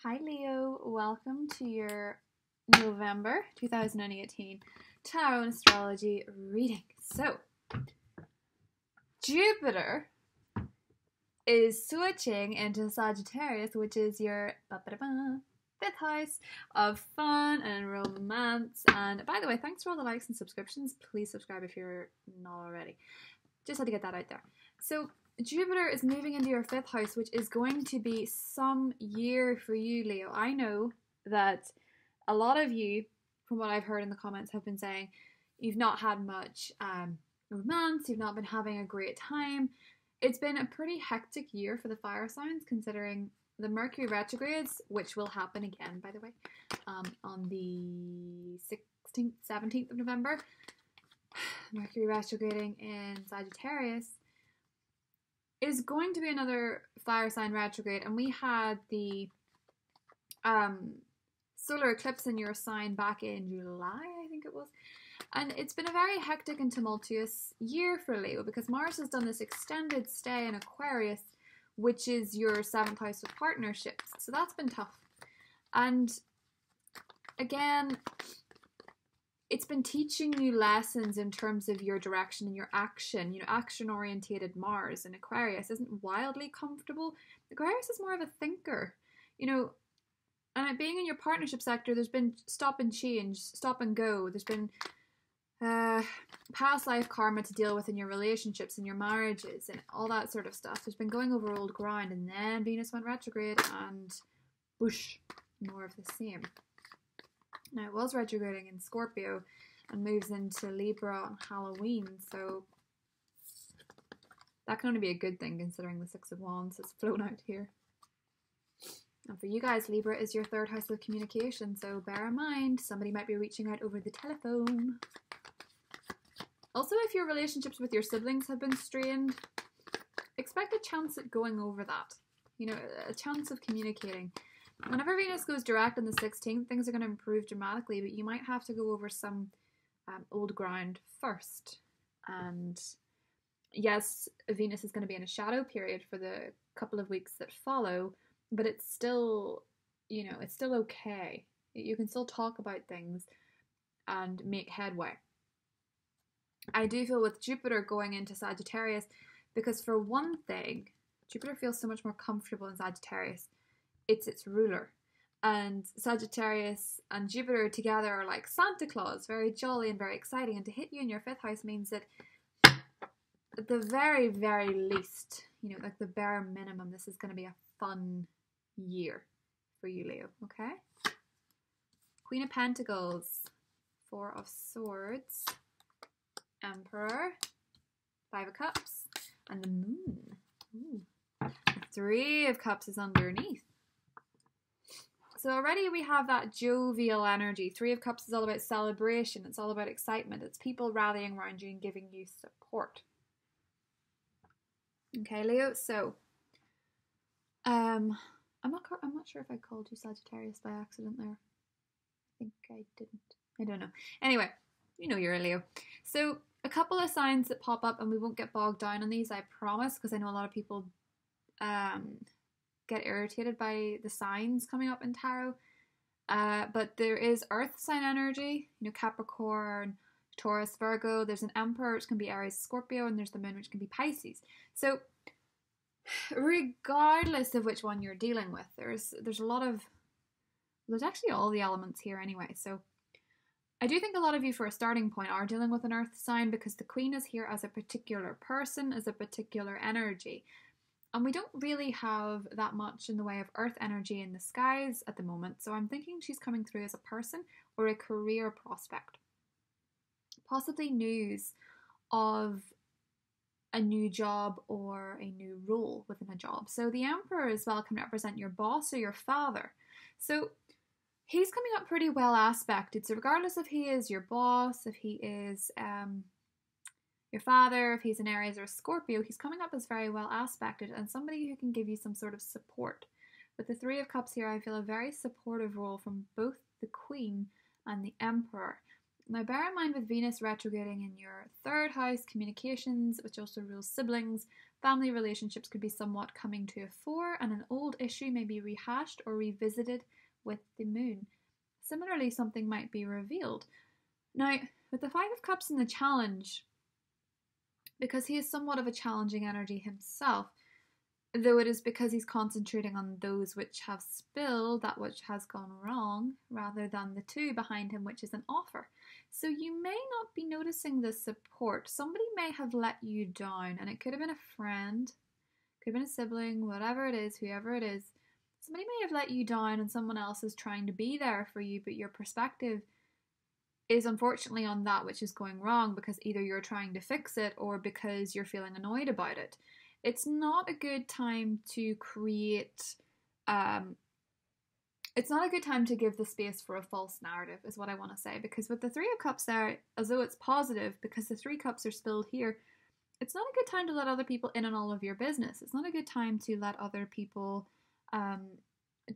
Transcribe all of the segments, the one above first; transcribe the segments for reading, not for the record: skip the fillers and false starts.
Hi Leo, welcome to your November 2018 Tarot and Astrology reading. So, Jupiter is switching into Sagittarius, which is your fifth house of fun and romance. And by the way, thanks for all the likes and subscriptions. Please subscribe if you're not already. Just had to get that out there. So, Jupiter is moving into your fifth house, which is going to be some year for you, Leo. I know that a lot of you, from what I've heard in the comments, have been saying you've not had much romance, you've not been having a great time. It's been a pretty hectic year for the fire signs, considering the Mercury retrogrades, which will happen again, by the way, on the 16th, 17th of November. Mercury retrograding in Sagittarius is going to be another fire sign retrograde, and we had the solar eclipse in your sign back in July, I think it was, and it's been a very hectic and tumultuous year for Leo because Mars has done this extended stay in Aquarius, which is your seventh house of partnerships, so that's been tough. And again, it's been teaching you lessons in terms of your direction and your action. You know, action-orientated Mars in Aquarius isn't wildly comfortable. Aquarius is more of a thinker, you know, and being in your partnership sector, there's been stop and change, stop and go. There's been past life karma to deal with in your relationships and your marriages and all that sort of stuff. There's been going over old ground, and then Venus went retrograde and whoosh, more of the same. Now, it was retrograding in Scorpio and moves into Libra on Halloween, so that can only be a good thing considering the Six of Wands has flown out here. And for you guys, Libra is your third house of communication, so bear in mind, somebody might be reaching out over the telephone. Also, if your relationships with your siblings have been strained, expect a chance at going over that. You know, a chance of communicating. Whenever Venus goes direct on the 16th, things are going to improve dramatically, but you might have to go over some old ground first. And yes, Venus is going to be in a shadow period for the couple of weeks that follow, but it's still, you know, it's still okay. You can still talk about things and make headway. I do feel with Jupiter going into Sagittarius, because for one thing, Jupiter feels so much more comfortable in Sagittarius. It's its ruler, and Sagittarius and Jupiter together are like Santa Claus, very jolly and very exciting, and to hit you in your fifth house means that at the very, very least, you know, like the bare minimum, this is going to be a fun year for you, Leo, okay? Queen of Pentacles, Four of Swords, Emperor, Five of Cups, and the Moon. Ooh. The Three of Cups is underneath. So already we have that jovial energy. Three of Cups is all about celebration. It's all about excitement. It's people rallying around you and giving you support. Okay, Leo. So, I'm not sure if I called you Sagittarius by accident there. I think I didn't. I don't know. Anyway, you know you're a Leo. So a couple of signs that pop up, and we won't get bogged down on these, I promise, because I know a lot of people get irritated by the signs coming up in tarot, but there is earth sign energy, you know, Capricorn, Taurus, Virgo. There's an Emperor, which can be Aries, Scorpio, and there's the Moon, which can be Pisces. So regardless of which one you're dealing with, there's a lot of, there's actually all the elements here anyway. So I do think a lot of you, for a starting point, are dealing with an earth sign, because the Queen is here as a particular person, as a particular energy. And we don't really have that much in the way of earth energy in the skies at the moment. So I'm thinking she's coming through as a person or a career prospect. Possibly news of a new job or a new role within a job. So the Emperor as well can represent your boss or your father. So he's coming up pretty well aspected. So regardless if he is your boss, if he is your father, if he's an Aries or a Scorpio, he's coming up as very well aspected and somebody who can give you some sort of support. With the Three of Cups here, I feel a very supportive role from both the Queen and the Emperor. Now bear in mind, with Venus retrograding in your third house, communications, which also rules siblings, Family relationships could be somewhat coming to a fore, and an old issue may be rehashed or revisited with the moon. Similarly, something might be revealed. Now, with the Five of Cups in the challenge, because he is somewhat of a challenging energy himself, though it is because he's concentrating on those which have spilled, that which has gone wrong, rather than the two behind him, which is an offer. So you may not be noticing the support. Somebody may have let you down, and it could have been a friend, could have been a sibling, whatever it is, whoever it is. Somebody may have let you down and someone else is trying to be there for you, but your perspective is unfortunately on that which is going wrong, because either you're trying to fix it or because you're feeling annoyed about it. It's not a good time to create, it's not a good time to give the space for a false narrative, is what I want to say, because with the Three of Cups there, as though it's positive, because the Three Cups are spilled here, it's not a good time to let other people in on all of your business. It's not a good time to let other people,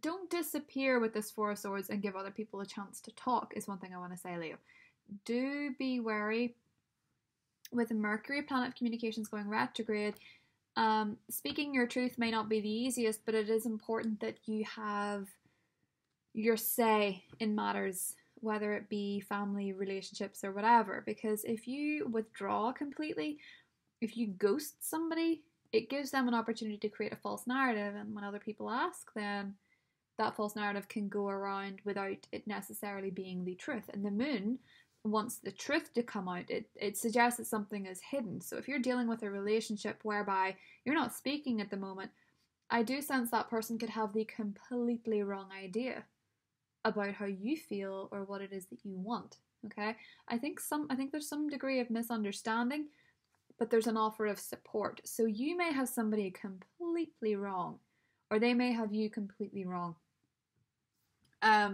don't disappear with this Four of Swords and give other people a chance to talk, is one thing I want to say, Leo. Do be wary with Mercury, planet of communications, going retrograde. Speaking your truth may not be the easiest, but it is important that you have your say in matters, whether it be family, relationships, or whatever, because if you withdraw completely, if you ghost somebody, it gives them an opportunity to create a false narrative, and when other people ask, then that false narrative can go around without it necessarily being the truth. And the moon wants the truth to come out. It suggests that something is hidden. So if you're dealing with a relationship whereby you're not speaking at the moment, I do sense that person could have the completely wrong idea about how you feel or what it is that you want. Okay? I think there's some degree of misunderstanding, but there's an offer of support. So you may have somebody completely wrong, or they may have you completely wrong. At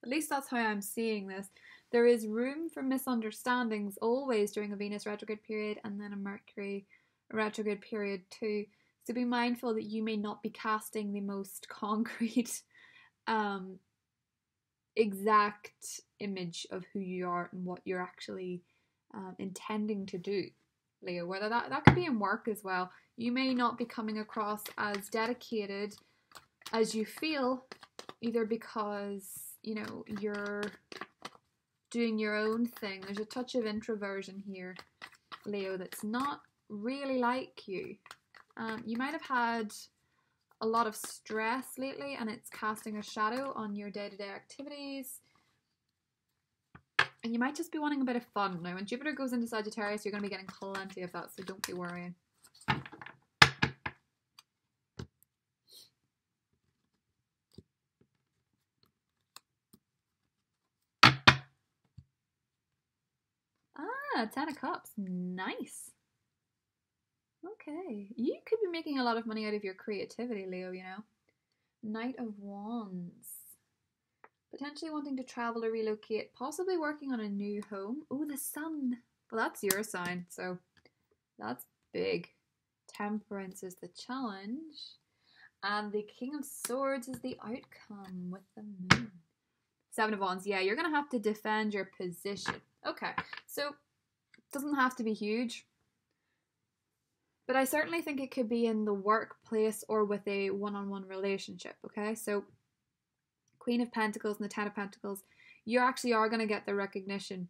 least that's how I'm seeing this. There is room for misunderstandings always during a Venus retrograde period and then a Mercury retrograde period too. So be mindful that you may not be casting the most concrete, exact image of who you are and what you're actually intending to do, Leo. Whether that could be in work as well. You may not be coming across as dedicated as you feel, either because, you know, you're doing your own thing. There's a touch of introversion here, Leo, that's not really like you. You might have had a lot of stress lately, and it's casting a shadow on your day-to-day activities. And you might just be wanting a bit of fun. Now, when Jupiter goes into Sagittarius, you're going to be getting plenty of that, so don't be worrying. Ah, 10 of Cups. Nice. Okay. You could be making a lot of money out of your creativity, Leo, you know. Knight of Wands. Potentially wanting to travel or relocate. Possibly working on a new home. Oh, the Sun. Well, that's your sign, so that's big. Temperance is the challenge. And the King of Swords is the outcome with the Moon. Seven of Wands. Yeah, you're going to have to defend your position. Okay, so it doesn't have to be huge. But I certainly think it could be in the workplace or with a one-on-one relationship, okay? So Queen of Pentacles and the Ten of Pentacles, you actually are going to get the recognition.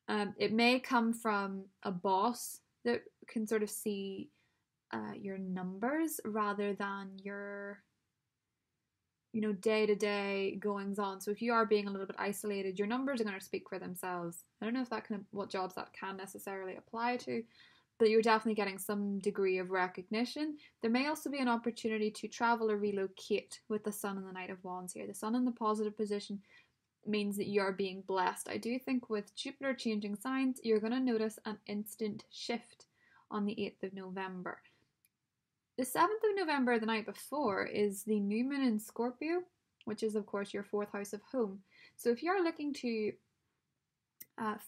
It may come from a boss that can sort of see your numbers rather than your, you know, day-to-day goings on. So if you are being a little bit isolated, your numbers are going to speak for themselves. I don't know if that what jobs that can necessarily apply to, but you're definitely getting some degree of recognition. There may also be an opportunity to travel or relocate with the Sun and the Knight of Wands here. The Sun in the positive position means that you are being blessed. I do think with Jupiter changing signs, you're going to notice an instant shift on the 8th of November. The 7th of November, the night before, is the new moon in Scorpio, which is, of course, your 4th house of home. So if you're looking to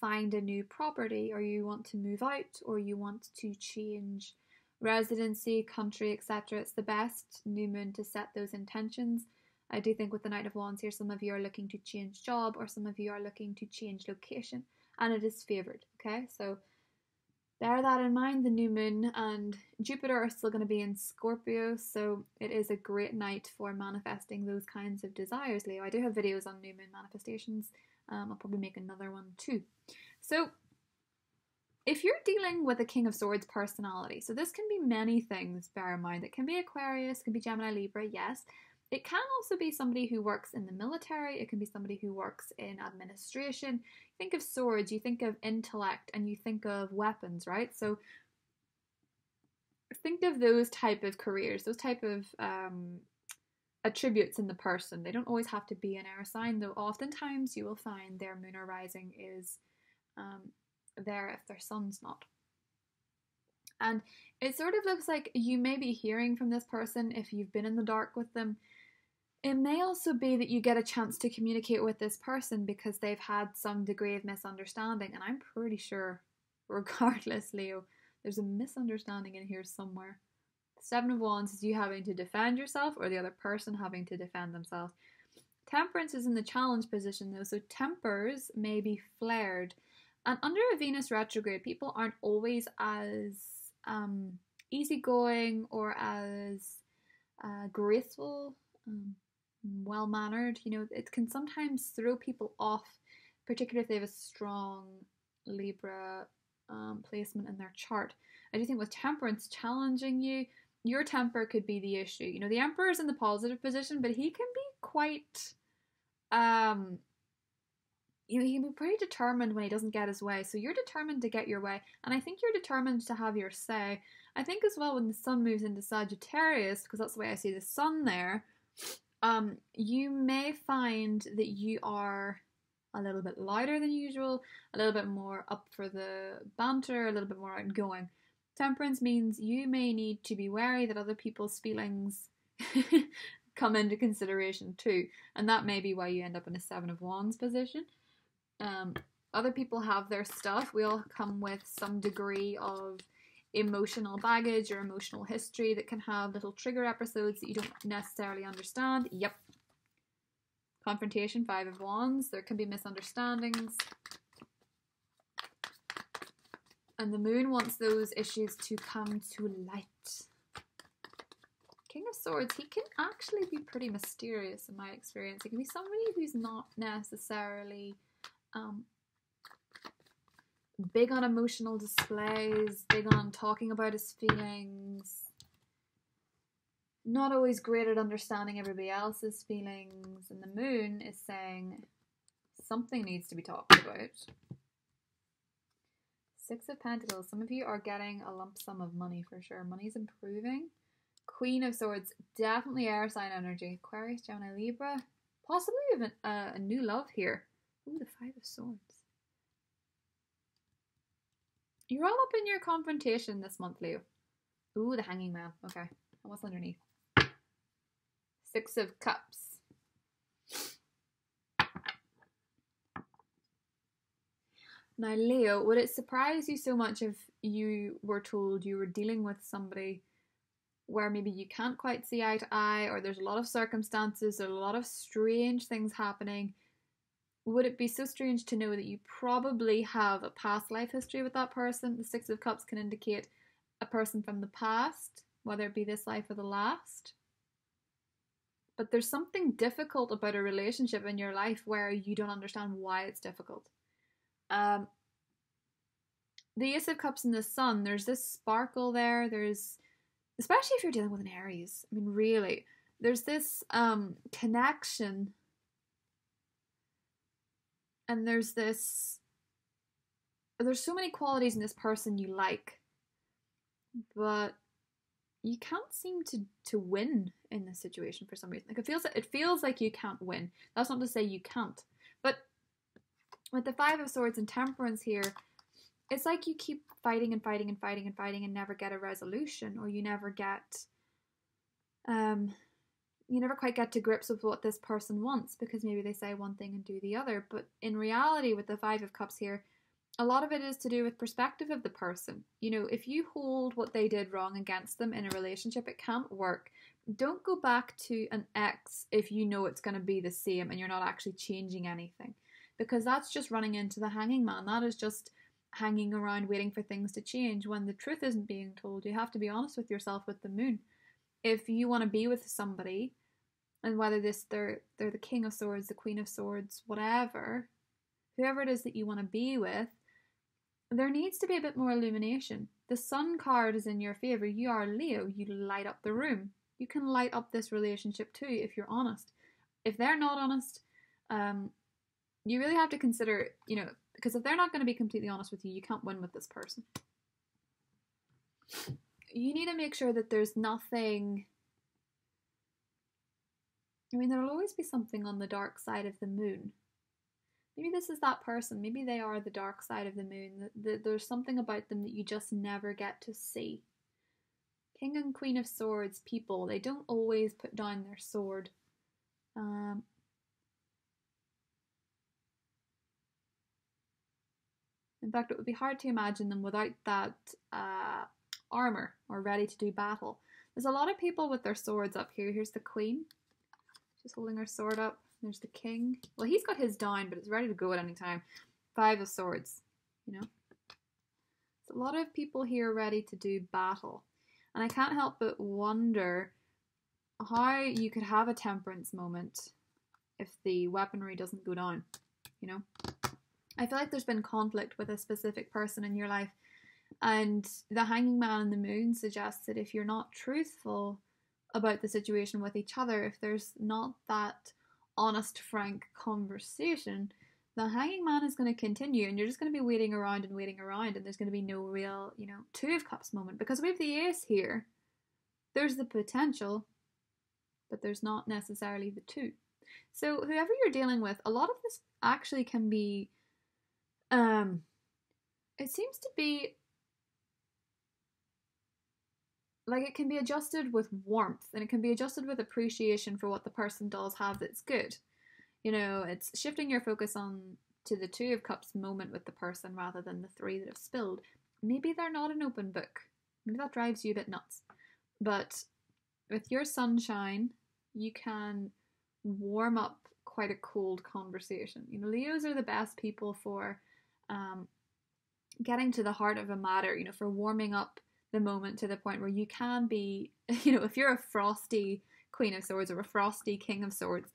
find a new property, or you want to move out, or you want to change residency, country, etc., it's the best new moon to set those intentions. I do think with the Knight of Wands here, some of you are looking to change job, or some of you are looking to change location, and it is favoured, okay? So bear that in mind. The new moon and Jupiter are still going to be in Scorpio, so it is a great night for manifesting those kinds of desires, Leo. I do have videos on new moon manifestations. I'll probably make another one too. So if you're dealing with a King of Swords personality, so this can be many things, bear in mind. It can be Aquarius, it can be Gemini, Libra, yes. It can also be somebody who works in the military. It can be somebody who works in administration. Think of swords, you think of intellect, and you think of weapons, right? So think of those type of careers, those type of attributes in the person. They don't always have to be an air sign, though oftentimes you will find their moon or rising is there if their sun's not. And it sort of looks like you may be hearing from this person if you've been in the dark with them. It may also be that you get a chance to communicate with this person because they've had some degree of misunderstanding. And I'm pretty sure, regardless, Leo, there's a misunderstanding in here somewhere. Seven of Wands is you having to defend yourself or the other person having to defend themselves. Temperance is in the challenge position though, so tempers may be flared. And under a Venus retrograde, people aren't always as easygoing or as graceful, well-mannered. You know, it can sometimes throw people off, particularly if they have a strong Libra placement in their chart. I do think with temperance challenging you, your temper could be the issue. You know, the Emperor is in the positive position, but he can be quite you know, he can be pretty determined when he doesn't get his way. So you're determined to get your way. And I think you're determined to have your say. I think as well when the sun moves into Sagittarius, because that's the way I see the sun there, you may find that you are a little bit louder than usual, a little bit more up for the banter, a little bit more outgoing. Temperance means you may need to be wary that other people's feelings come into consideration too. And that may be why you end up in a Seven of Wands position. Other people have their stuff. We all come with some degree of emotional baggage or emotional history that can have little trigger episodes that you don't necessarily understand. Yep. Confrontation, Five of Wands. There can be misunderstandings. And the moon wants those issues to come to light. King of Swords, he can actually be pretty mysterious in my experience. He can be somebody who's not necessarily big on emotional displays, big on talking about his feelings, not always great at understanding everybody else's feelings, and the moon is saying something needs to be talked about. Six of Pentacles, some of you are getting a lump sum of money for sure. Money's improving. Queen of Swords, definitely air sign energy. Aquarius, Gemini, Libra, possibly even a new love here. Ooh, the Five of Swords. You're all up in your confrontation this month, Leo. Ooh, the Hanging Man. Okay, and what's underneath? Six of Cups. Now, Leo, would it surprise you so much if you were told you were dealing with somebody where maybe you can't quite see eye to eye, or there's a lot of circumstances, there's a lot of strange things happening? Would it be so strange to know that you probably have a past life history with that person? The Six of Cups can indicate a person from the past, whether it be this life or the last. But there's something difficult about a relationship in your life where you don't understand why it's difficult. The Ace of Cups and the Sun, there's this sparkle there. There's, especially if you're dealing with an Aries, I mean, really, there's this connection. And there's so many qualities in this person you like, but you can't seem to win in this situation for some reason. Like it feels like you can't win. That's not to say you can't. But with the Five of Swords and Temperance here, it's like you keep fighting and fighting and fighting and fighting and never get a resolution, or you never get you never quite get to grips with what this person wants, because maybe they say one thing and do the other. But in reality, with the Five of Cups here, a lot of it is to do with perspective of the person. You know, if you hold what they did wrong against them in a relationship, it can't work. Don't go back to an ex if you know it's going to be the same and you're not actually changing anything, because that's just running into the Hanging Man. That is just hanging around waiting for things to change when the truth isn't being told. You have to be honest with yourself with the moon. If you want to be with somebody, and whether they're the King of Swords, the Queen of Swords, whatever, whoever it is that you want to be with, there needs to be a bit more illumination. The Sun card is in your favor. You are Leo. You light up the room. You can light up this relationship too if you're honest. If they're not honest, you really have to consider, because if they're not going to be completely honest with you, you can't win with this person. You need to make sure that there's nothing. There'll always be something on the dark side of the moon. Maybe this is that person. Maybe they are the dark side of the moon. There's something about them that you just never get to see. King and Queen of Swords people, they don't always put down their sword. In fact, it would be hard to imagine them without that armor or ready to do battle. There's a lot of people with their swords up here. Here's the Queen. She's holding her sword up. There's the King. Well, he's got his down, but it's ready to go at any time. 5 of Swords, There's a lot of people here ready to do battle. And I can't help but wonder how you could have a temperance moment if the weaponry doesn't go down, I feel like there's been conflict with a specific person in your life, and the Hanging Man and the Moon suggests that if you're not truthful about the situation with each other, if there's not that honest, frank conversation, the Hanging Man is going to continue, and you're just going to be waiting around, and there's going to be no real, 2 of Cups moment, because we have the Ace here. There's the potential, but there's not necessarily the 2. So whoever you're dealing with, a lot of this actually can be, it seems to be like it can be adjusted with warmth, and it can be adjusted with appreciation for what the person does have that's good. It's shifting your focus on to the 2 of Cups moment with the person rather than the 3 that have spilled. Maybe they're not an open book. Maybe that drives you a bit nuts. But with your sunshine, you can warm up quite a cold conversation. Leos are the best people for getting to the heart of a matter, for warming up the moment to the point where you can be, if you're a frosty Queen of Swords or a frosty King of Swords,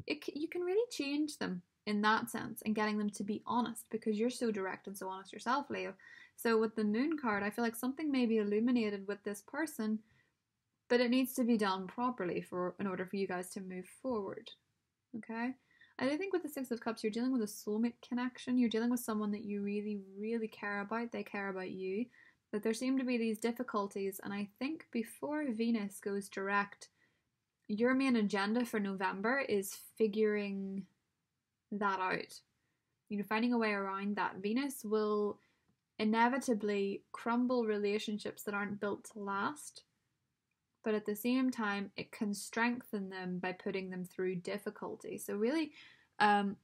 you can really change them in that sense and getting them to be honest, because you're so direct and so honest yourself, Leo. So with the Moon card, I feel like something may be illuminated with this person, but it needs to be done properly in order for you guys to move forward. Okay? I do think with the 6 of Cups, you're dealing with a soulmate connection. You're dealing with someone that you really, really care about. They care about you. But there seem to be these difficulties, and I think before Venus goes direct, your main agenda for November is figuring that out. Finding a way around that. Venus will inevitably crumble relationships that aren't built to last, but at the same time, it can strengthen them by putting them through difficulty. So really, the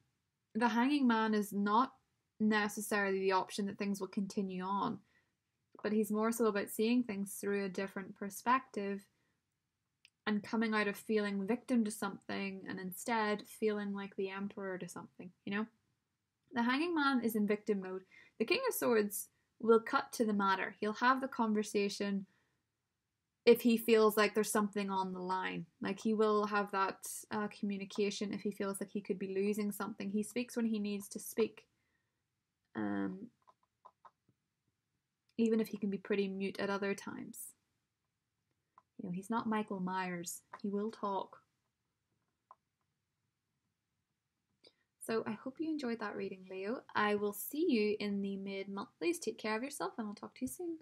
Hanging Man is not necessarily the option that things will continue on, but he's more so about seeing things through a different perspective and coming out of feeling victim to something and instead feeling like the Emperor to something, The Hanging Man is in victim mode. The King of Swords will cut to the matter. He'll have the conversation if he feels like there's something on the line. Like, he will have that communication if he feels like he could be losing something. He speaks when he needs to speak. Even if he can be pretty mute at other times. He's not Michael Myers. He will talk. So I hope you enjoyed that reading, Leo. I will see you in the mid-monthlies. Take care of yourself, and I'll talk to you soon.